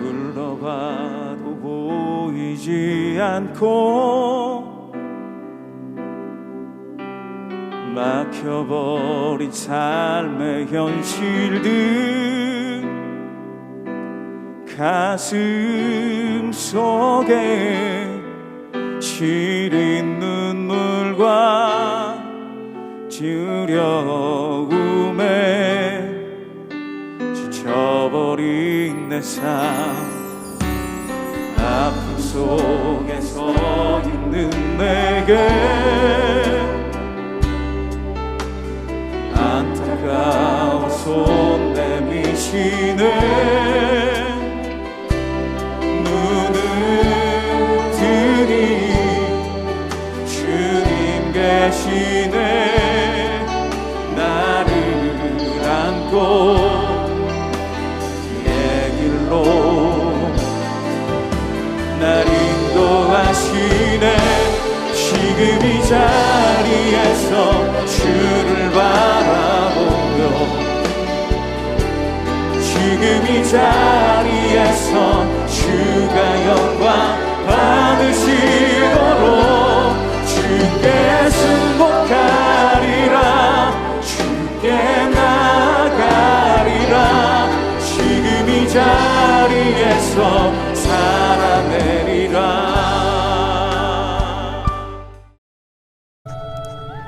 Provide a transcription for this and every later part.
둘러봐도 보이지 않고 막혀버린 삶의 현실들 가슴 속에 시린 눈물과 두려움에 지쳐버린 내 삶 아픔 속에 서 있는 내게 안타까워 손 내미시네 눈을 뜨니 주님 계시네 나를 안고 내 길로 날 인도하시네 지금 이 자리에서 주를 바라보며 지금 이 자리에서 주가 영광 받으시도록 주께 승복하리라 주께 나가리라 지금 이 자리에서 살아내리라.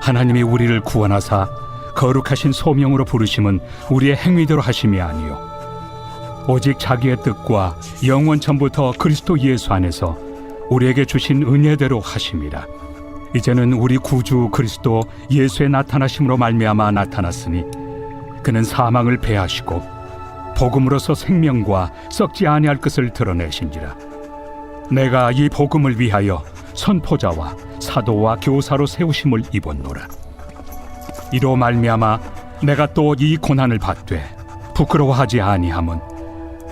하나님이 우리를 구원하사 거룩하신 소명으로 부르심은 우리의 행위대로 하심이 아니요 오직 자기의 뜻과 영원 전부터 그리스도 예수 안에서 우리에게 주신 은혜대로 하심이라. 이제는 우리 구주 그리스도 예수의 나타나심으로 말미암아 나타났으니 그는 사망을 패하시고 복음으로서 생명과 썩지 아니할 것을 드러내신지라. 내가 이 복음을 위하여 선포자와 사도와 교사로 세우심을 입었노라. 이로 말미암아 내가 또 이 고난을 받되 부끄러워하지 아니함은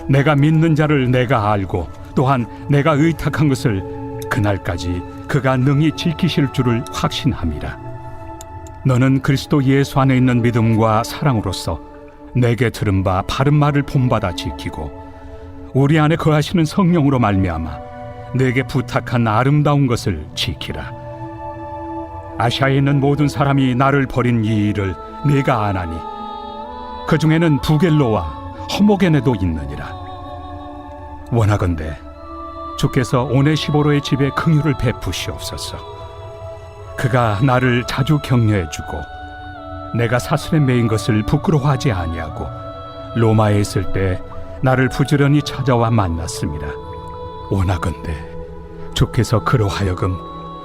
내가 믿는 자를 내가 알고 또한 내가 의탁한 것을 그날까지 그가 능히 지키실 줄을 확신함이라. 너는 그리스도 예수 안에 있는 믿음과 사랑으로서 내게 들은 바 바른 말을 본받아 지키고 우리 안에 거하시는 성령으로 말미암아 내게 부탁한 아름다운 것을 지키라. 아시아에 있는 모든 사람이 나를 버린 이 일을 네가 아나니 그 중에는 부겔로와 허모게네도 있느니라. 원하건대 주께서 오네시보로의 집에 긍휼을 베푸시옵소서. 그가 나를 자주 격려해주고 내가 사슬에 매인 것을 부끄러워하지 아니하고 로마에 있을 때 나를 부지런히 찾아와 만났습니다. 원하건대 주께서 그로 하여금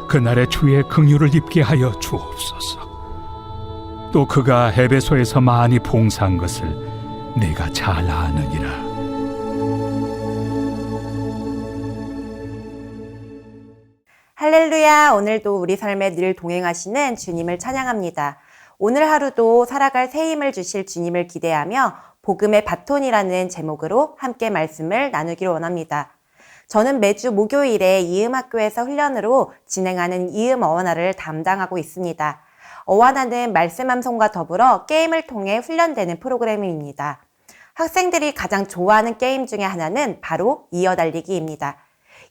그날의 주의 긍휼을 입게 하여 주옵소서. 또 그가 에베소에서 많이 봉사한 것을 네가 잘 아느니라. 할렐루야. 오늘도 우리 삶에 늘 동행하시는 주님을 찬양합니다. 오늘 하루도 살아갈 새 힘을 주실 주님을 기대하며 복음의 바톤이라는 제목으로 함께 말씀을 나누기를 원합니다. 저는 매주 목요일에 이음학교에서 훈련으로 진행하는 이음 어원화를 담당하고 있습니다. 어원화는 말씀 암송과 더불어 게임을 통해 훈련되는 프로그램입니다. 학생들이 가장 좋아하는 게임 중에 하나는 바로 이어달리기입니다.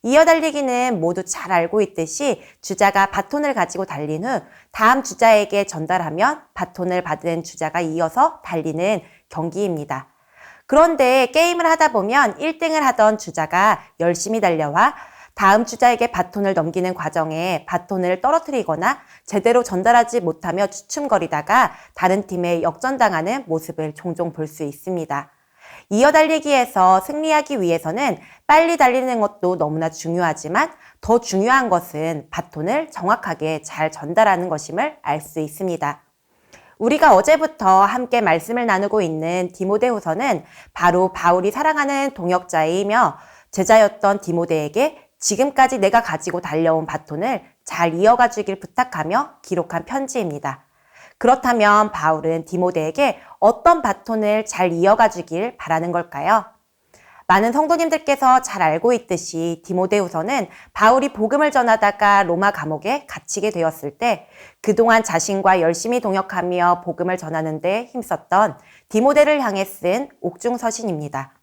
이어달리기는 모두 잘 알고 있듯이 주자가 바톤을 가지고 달린 후 다음 주자에게 전달하면 바톤을 받은 주자가 이어서 달리는 경기입니다. 그런데 게임을 하다 보면 1등을 하던 주자가 열심히 달려와 다음 주자에게 바톤을 넘기는 과정에 바톤을 떨어뜨리거나 제대로 전달하지 못하며 주춤거리다가 다른 팀에 역전당하는 모습을 종종 볼 수 있습니다. 이어달리기에서 승리하기 위해서는 빨리 달리는 것도 너무나 중요하지만 더 중요한 것은 바톤을 정확하게 잘 전달하는 것임을 알 수 있습니다. 우리가 어제부터 함께 말씀을 나누고 있는 디모데후서는 바로 바울이 사랑하는 동역자이며 제자였던 디모데에게 지금까지 내가 가지고 달려온 바톤을 잘 이어가 주길 부탁하며 기록한 편지입니다. 그렇다면 바울은 디모데에게 어떤 바톤을 잘 이어가 주길 바라는 걸까요? 많은 성도님들께서 잘 알고 있듯이 디모데후서는 바울이 복음을 전하다가 로마 감옥에 갇히게 되었을 때 그동안 자신과 열심히 동역하며 복음을 전하는 데 힘썼던 디모데를 향해 쓴 옥중서신입니다.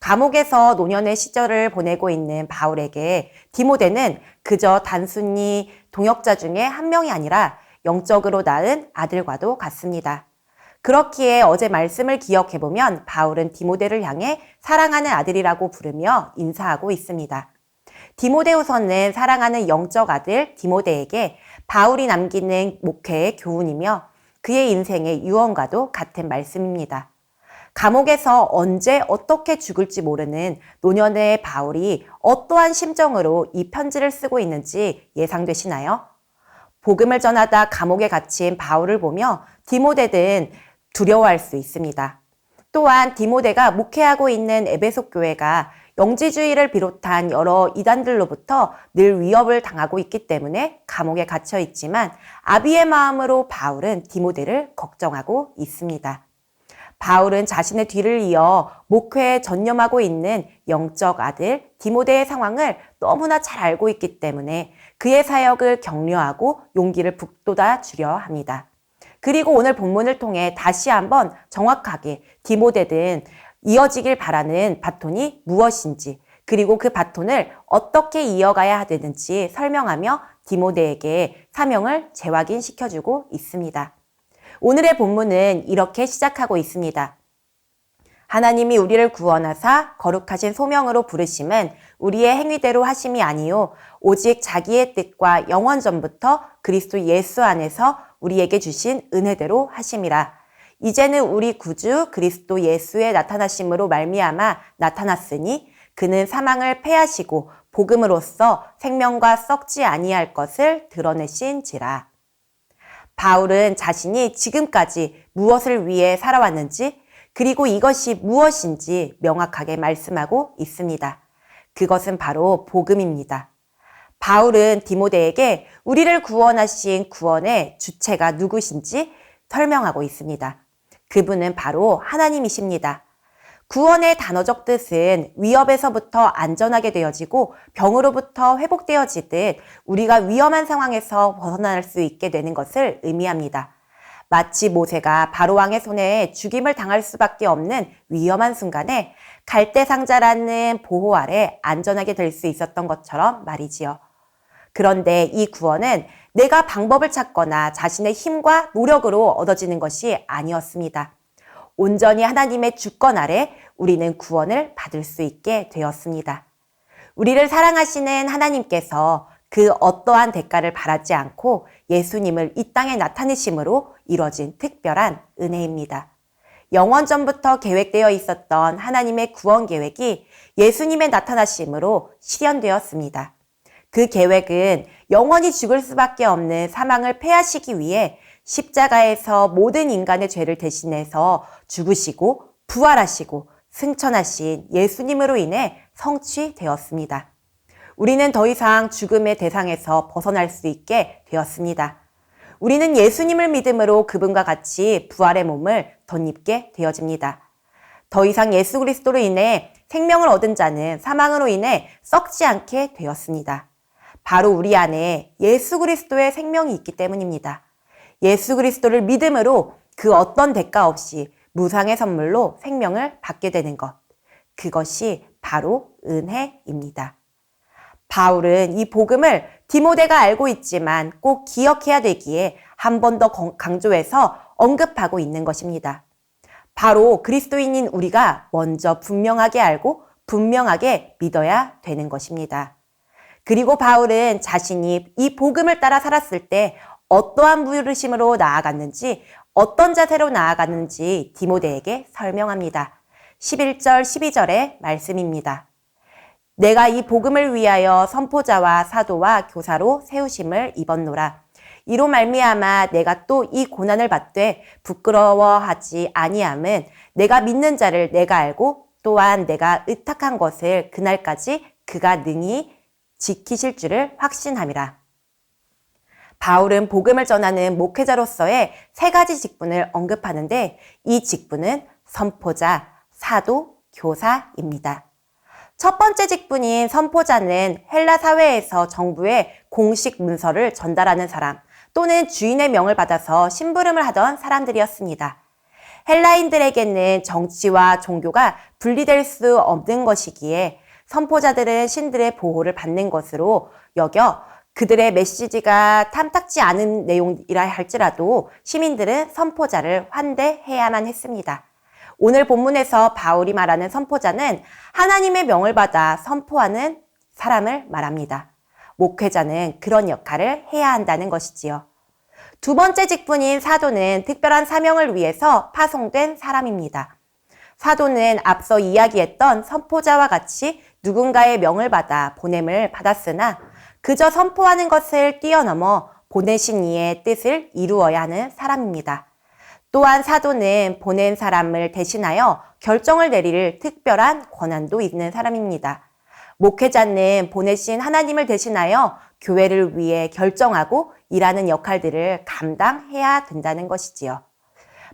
감옥에서 노년의 시절을 보내고 있는 바울에게 디모데는 그저 단순히 동역자 중에 한 명이 아니라 영적으로 낳은 아들과도 같습니다. 그렇기에 어제 말씀을 기억해보면 바울은 디모데를 향해 사랑하는 아들이라고 부르며 인사하고 있습니다. 디모데후서는 사랑하는 영적 아들 디모데에게 바울이 남기는 목회의 교훈이며 그의 인생의 유언과도 같은 말씀입니다. 감옥에서 언제 어떻게 죽을지 모르는 노년의 바울이 어떠한 심정으로 이 편지를 쓰고 있는지 예상되시나요? 복음을 전하다 감옥에 갇힌 바울을 보며 디모데는 두려워할 수 있습니다. 또한 디모데가 목회하고 있는 에베소 교회가 영지주의를 비롯한 여러 이단들로부터 늘 위협을 당하고 있기 때문에 감옥에 갇혀 있지만 아비의 마음으로 바울은 디모데를 걱정하고 있습니다. 바울은 자신의 뒤를 이어 목회에 전념하고 있는 영적 아들 디모데의 상황을 너무나 잘 알고 있기 때문에 그의 사역을 격려하고 용기를 북돋아 주려 합니다. 그리고 오늘 본문을 통해 다시 한번 정확하게 디모데는 이어지길 바라는 바톤이 무엇인지 그리고 그 바톤을 어떻게 이어가야 되는지 설명하며 디모데에게 사명을 재확인시켜주고 있습니다. 오늘의 본문은 이렇게 시작하고 있습니다. 하나님이 우리를 구원하사 거룩하신 소명으로 부르심은 우리의 행위대로 하심이 아니요 오직 자기의 뜻과 영원 전부터 그리스도 예수 안에서 우리에게 주신 은혜대로 하심이라. 이제는 우리 구주 그리스도 예수의 나타나심으로 말미암아 나타났으니 그는 사망을 패하시고 복음으로써 생명과 썩지 아니할 것을 드러내신지라. 바울은 자신이 지금까지 무엇을 위해 살아왔는지 그리고 이것이 무엇인지 명확하게 말씀하고 있습니다. 그것은 바로 복음입니다. 바울은 디모데에게 우리를 구원하신 구원의 주체가 누구신지 설명하고 있습니다. 그분은 바로 하나님이십니다. 구원의 단어적 뜻은 위협에서부터 안전하게 되어지고 병으로부터 회복되어지듯 우리가 위험한 상황에서 벗어날 수 있게 되는 것을 의미합니다. 마치 모세가 바로왕의 손에 죽임을 당할 수밖에 없는 위험한 순간에 갈대상자라는 보호 아래 안전하게 될 수 있었던 것처럼 말이지요. 그런데 이 구원은 내가 방법을 찾거나 자신의 힘과 노력으로 얻어지는 것이 아니었습니다. 온전히 하나님의 주권 아래 우리는 구원을 받을 수 있게 되었습니다. 우리를 사랑하시는 하나님께서 그 어떠한 대가를 바라지 않고 예수님을 이 땅에 나타내심으로 이뤄진 특별한 은혜입니다. 영원 전부터 계획되어 있었던 하나님의 구원 계획이 예수님의 나타나심으로 실현되었습니다. 그 계획은 영원히 죽을 수밖에 없는 사망을 패하시기 위해 십자가에서 모든 인간의 죄를 대신해서 죽으시고 부활하시고 승천하신 예수님으로 인해 성취되었습니다. 우리는 더 이상 죽음의 대상에서 벗어날 수 있게 되었습니다. 우리는 예수님을 믿음으로 그분과 같이 부활의 몸을 덧입게 되어집니다. 더 이상 예수 그리스도로 인해 생명을 얻은 자는 사망으로 인해 썩지 않게 되었습니다. 바로 우리 안에 예수 그리스도의 생명이 있기 때문입니다. 예수 그리스도를 믿음으로 그 어떤 대가 없이 무상의 선물로 생명을 받게 되는 것. 그것이 바로 은혜입니다. 바울은 이 복음을 디모데가 알고 있지만 꼭 기억해야 되기에 한 번 더 강조해서 언급하고 있는 것입니다. 바로 그리스도인인 우리가 먼저 분명하게 알고 분명하게 믿어야 되는 것입니다. 그리고 바울은 자신이 이 복음을 따라 살았을 때 어떠한 부르심으로 나아갔는지 어떤 자세로 나아갔는지 디모데에게 설명합니다. 11절 12절의 말씀입니다. 내가 이 복음을 위하여 선포자와 사도와 교사로 세우심을 입었노라. 이로 말미암아 내가 또 이 고난을 받되 부끄러워하지 아니함은 내가 믿는 자를 내가 알고 또한 내가 의탁한 것을 그날까지 그가 능히 지키실 줄을 확신함이라. 바울은 복음을 전하는 목회자로서의 세 가지 직분을 언급하는데 이 직분은 선포자, 사도, 교사입니다. 첫 번째 직분인 선포자는 헬라 사회에서 정부에 공식 문서를 전달하는 사람 또는 주인의 명을 받아서 심부름을 하던 사람들이었습니다. 헬라인들에게는 정치와 종교가 분리될 수 없는 것이기에 선포자들은 신들의 보호를 받는 것으로 여겨 그들의 메시지가 탐탁지 않은 내용이라 할지라도 시민들은 선포자를 환대해야만 했습니다. 오늘 본문에서 바울이 말하는 선포자는 하나님의 명을 받아 선포하는 사람을 말합니다. 목회자는 그런 역할을 해야 한다는 것이지요. 두 번째 직분인 사도는 특별한 사명을 위해서 파송된 사람입니다. 사도는 앞서 이야기했던 선포자와 같이 누군가의 명을 받아 보냄을 받았으나 그저 선포하는 것을 뛰어넘어 보내신 이의 뜻을 이루어야 하는 사람입니다. 또한 사도는 보낸 사람을 대신하여 결정을 내릴 특별한 권한도 있는 사람입니다. 목회자는 보내신 하나님을 대신하여 교회를 위해 결정하고 일하는 역할들을 감당해야 된다는 것이지요.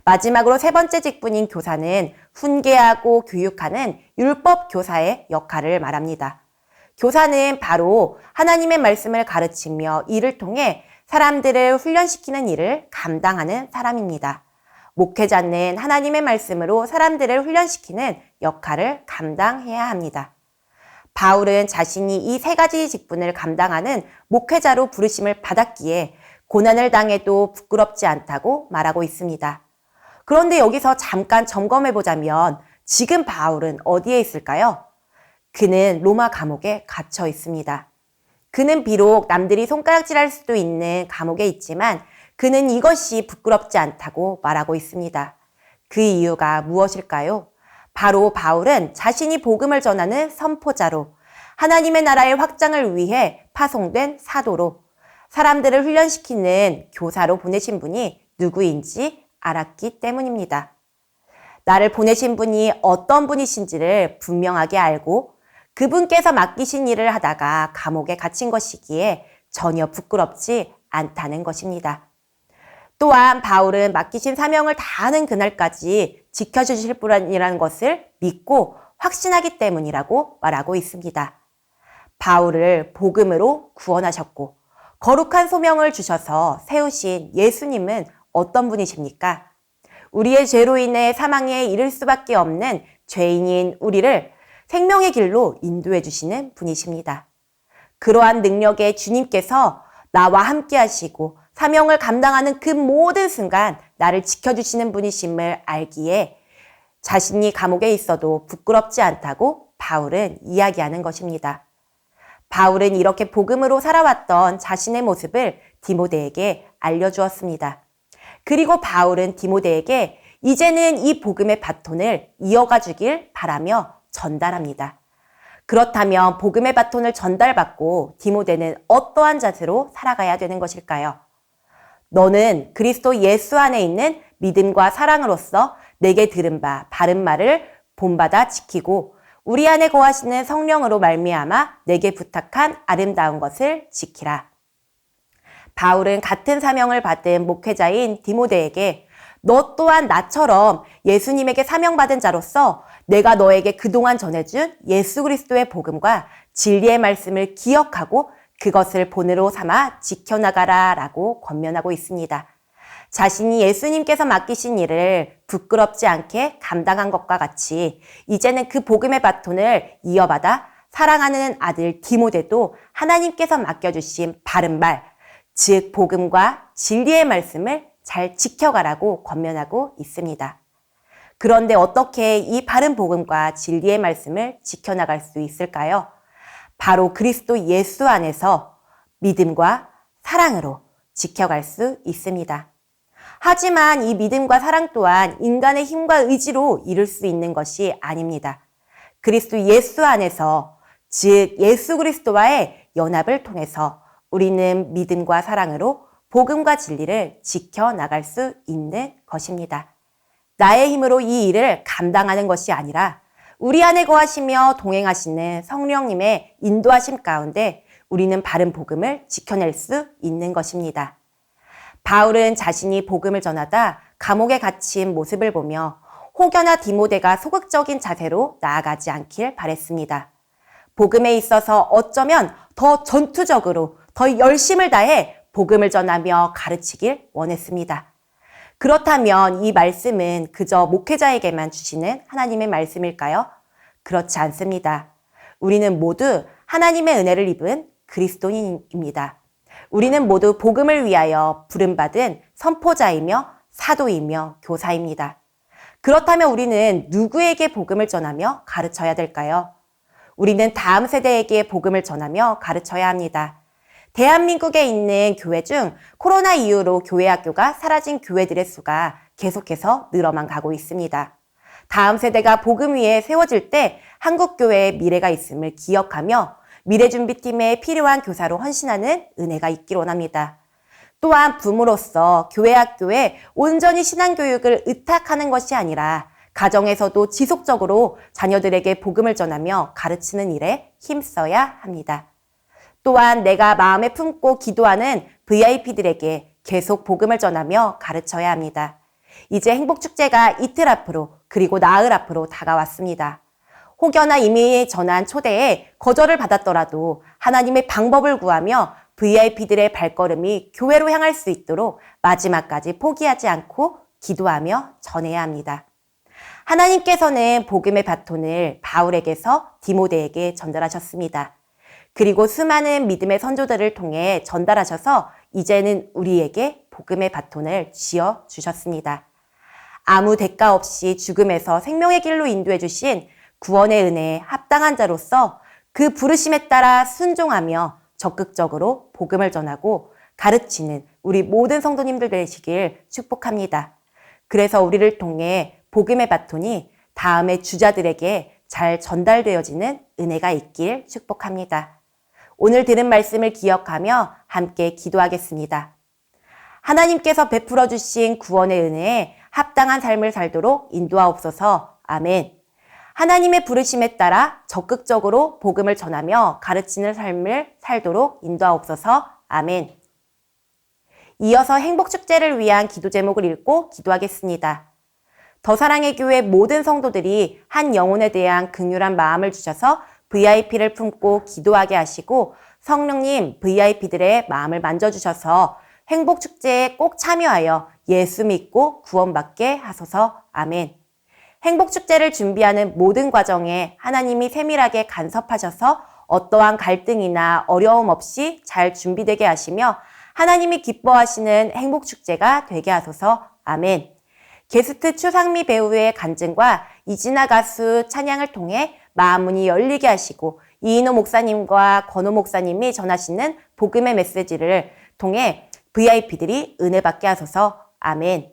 마지막으로 세 번째 직분인 교사는 훈계하고 교육하는 율법 교사의 역할을 말합니다. 교사는 바로 하나님의 말씀을 가르치며 이를 통해 사람들을 훈련시키는 일을 감당하는 사람입니다. 목회자는 하나님의 말씀으로 사람들을 훈련시키는 역할을 감당해야 합니다. 바울은 자신이 이 세 가지 직분을 감당하는 목회자로 부르심을 받았기에 고난을 당해도 부끄럽지 않다고 말하고 있습니다. 그런데 여기서 잠깐 점검해보자면 지금 바울은 어디에 있을까요? 그는 로마 감옥에 갇혀 있습니다. 그는 비록 남들이 손가락질할 수도 있는 감옥에 있지만 그는 이것이 부끄럽지 않다고 말하고 있습니다. 그 이유가 무엇일까요? 바로 바울은 자신이 복음을 전하는 선포자로 하나님의 나라의 확장을 위해 파송된 사도로 사람들을 훈련시키는 교사로 보내신 분이 누구인지 알았기 때문입니다. 나를 보내신 분이 어떤 분이신지를 분명하게 알고 그분께서 맡기신 일을 하다가 감옥에 갇힌 것이기에 전혀 부끄럽지 않다는 것입니다. 또한 바울은 맡기신 사명을 다하는 그날까지 지켜주실 분이라는 것을 믿고 확신하기 때문이라고 말하고 있습니다. 바울을 복음으로 구원하셨고 거룩한 소명을 주셔서 세우신 예수님은 어떤 분이십니까? 우리의 죄로 인해 사망에 이를 수밖에 없는 죄인인 우리를 생명의 길로 인도해 주시는 분이십니다. 그러한 능력의 주님께서 나와 함께 하시고 사명을 감당하는 그 모든 순간 나를 지켜주시는 분이심을 알기에 자신이 감옥에 있어도 부끄럽지 않다고 바울은 이야기하는 것입니다. 바울은 이렇게 복음으로 살아왔던 자신의 모습을 디모데에게 알려주었습니다. 그리고 바울은 디모데에게 이제는 이 복음의 바톤을 이어가 주길 바라며 전달합니다. 그렇다면 복음의 바톤을 전달받고 디모데는 어떠한 자세로 살아가야 되는 것일까요? 너는 그리스도 예수 안에 있는 믿음과 사랑으로서 내게 들은 바 바른 말을 본받아 지키고 우리 안에 거하시는 성령으로 말미암아 내게 부탁한 아름다운 것을 지키라. 바울은 같은 사명을 받은 목회자인 디모데에게 너 또한 나처럼 예수님에게 사명받은 자로서 내가 너에게 그동안 전해준 예수 그리스도의 복음과 진리의 말씀을 기억하고 그것을 본으로 삼아 지켜나가라 라고 권면하고 있습니다. 자신이 예수님께서 맡기신 일을 부끄럽지 않게 감당한 것과 같이 이제는 그 복음의 바톤을 이어받아 사랑하는 아들 디모데도 하나님께서 맡겨주신 바른 말, 즉 복음과 진리의 말씀을 잘 지켜가라고 권면하고 있습니다. 그런데 어떻게 이 바른 복음과 진리의 말씀을 지켜나갈 수 있을까요? 바로 그리스도 예수 안에서 믿음과 사랑으로 지켜갈 수 있습니다. 하지만 이 믿음과 사랑 또한 인간의 힘과 의지로 이룰 수 있는 것이 아닙니다. 그리스도 예수 안에서, 즉 예수 그리스도와의 연합을 통해서 우리는 믿음과 사랑으로 복음과 진리를 지켜나갈 수 있는 것입니다. 나의 힘으로 이 일을 감당하는 것이 아니라 우리 안에 거하시며 동행하시는 성령님의 인도하심 가운데 우리는 바른 복음을 지켜낼 수 있는 것입니다. 바울은 자신이 복음을 전하다 감옥에 갇힌 모습을 보며 혹여나 디모데가 소극적인 자세로 나아가지 않길 바랬습니다. 복음에 있어서 어쩌면 더 전투적으로 더 열심을 다해 복음을 전하며 가르치길 원했습니다. 그렇다면 이 말씀은 그저 목회자에게만 주시는 하나님의 말씀일까요? 그렇지 않습니다. 우리는 모두 하나님의 은혜를 입은 그리스도인입니다. 우리는 모두 복음을 위하여 부름받은 선포자이며 사도이며 교사입니다. 그렇다면 우리는 누구에게 복음을 전하며 가르쳐야 될까요? 우리는 다음 세대에게 복음을 전하며 가르쳐야 합니다. 대한민국에 있는 교회 중 코로나 이후로 교회 학교가 사라진 교회들의 수가 계속해서 늘어만 가고 있습니다. 다음 세대가 복음 위에 세워질 때 한국교회의 미래가 있음을 기억하며 미래준비팀에 필요한 교사로 헌신하는 은혜가 있길 원합니다. 또한 부모로서 교회 학교에 온전히 신앙교육을 의탁하는 것이 아니라 가정에서도 지속적으로 자녀들에게 복음을 전하며 가르치는 일에 힘써야 합니다. 또한 내가 마음에 품고 기도하는 VIP들에게 계속 복음을 전하며 가르쳐야 합니다. 이제 행복축제가 이틀 앞으로 그리고 나흘 앞으로 다가왔습니다. 혹여나 이미 전한 초대에 거절을 받았더라도 하나님의 방법을 구하며 VIP들의 발걸음이 교회로 향할 수 있도록 마지막까지 포기하지 않고 기도하며 전해야 합니다. 하나님께서는 복음의 바톤을 바울에게서 디모데에게 전달하셨습니다. 그리고 수많은 믿음의 선조들을 통해 전달하셔서 이제는 우리에게 복음의 바톤을 쥐어 주셨습니다. 아무 대가 없이 죽음에서 생명의 길로 인도해 주신 구원의 은혜에 합당한 자로서 그 부르심에 따라 순종하며 적극적으로 복음을 전하고 가르치는 우리 모든 성도님들 되시길 축복합니다. 그래서 우리를 통해 복음의 바톤이 다음의 주자들에게 잘 전달되어지는 은혜가 있길 축복합니다. 오늘 들은 말씀을 기억하며 함께 기도하겠습니다. 하나님께서 베풀어 주신 구원의 은혜에 합당한 삶을 살도록 인도하옵소서. 아멘. 하나님의 부르심에 따라 적극적으로 복음을 전하며 가르치는 삶을 살도록 인도하옵소서. 아멘. 이어서 행복축제를 위한 기도 제목을 읽고 기도하겠습니다. 더 사랑의 교회 모든 성도들이 한 영혼에 대한 긍휼한 마음을 주셔서 VIP를 품고 기도하게 하시고 성령님 VIP들의 마음을 만져주셔서 행복축제에 꼭 참여하여 예수 믿고 구원받게 하소서. 아멘. 행복축제를 준비하는 모든 과정에 하나님이 세밀하게 간섭하셔서 어떠한 갈등이나 어려움 없이 잘 준비되게 하시며 하나님이 기뻐하시는 행복축제가 되게 하소서. 아멘. 게스트 추상미 배우의 간증과 이진아 가수 찬양을 통해 마음문이 열리게 하시고 이인호 목사님과 권호 목사님이 전하시는 복음의 메시지를 통해 VIP들이 은혜 받게 하소서. 아멘.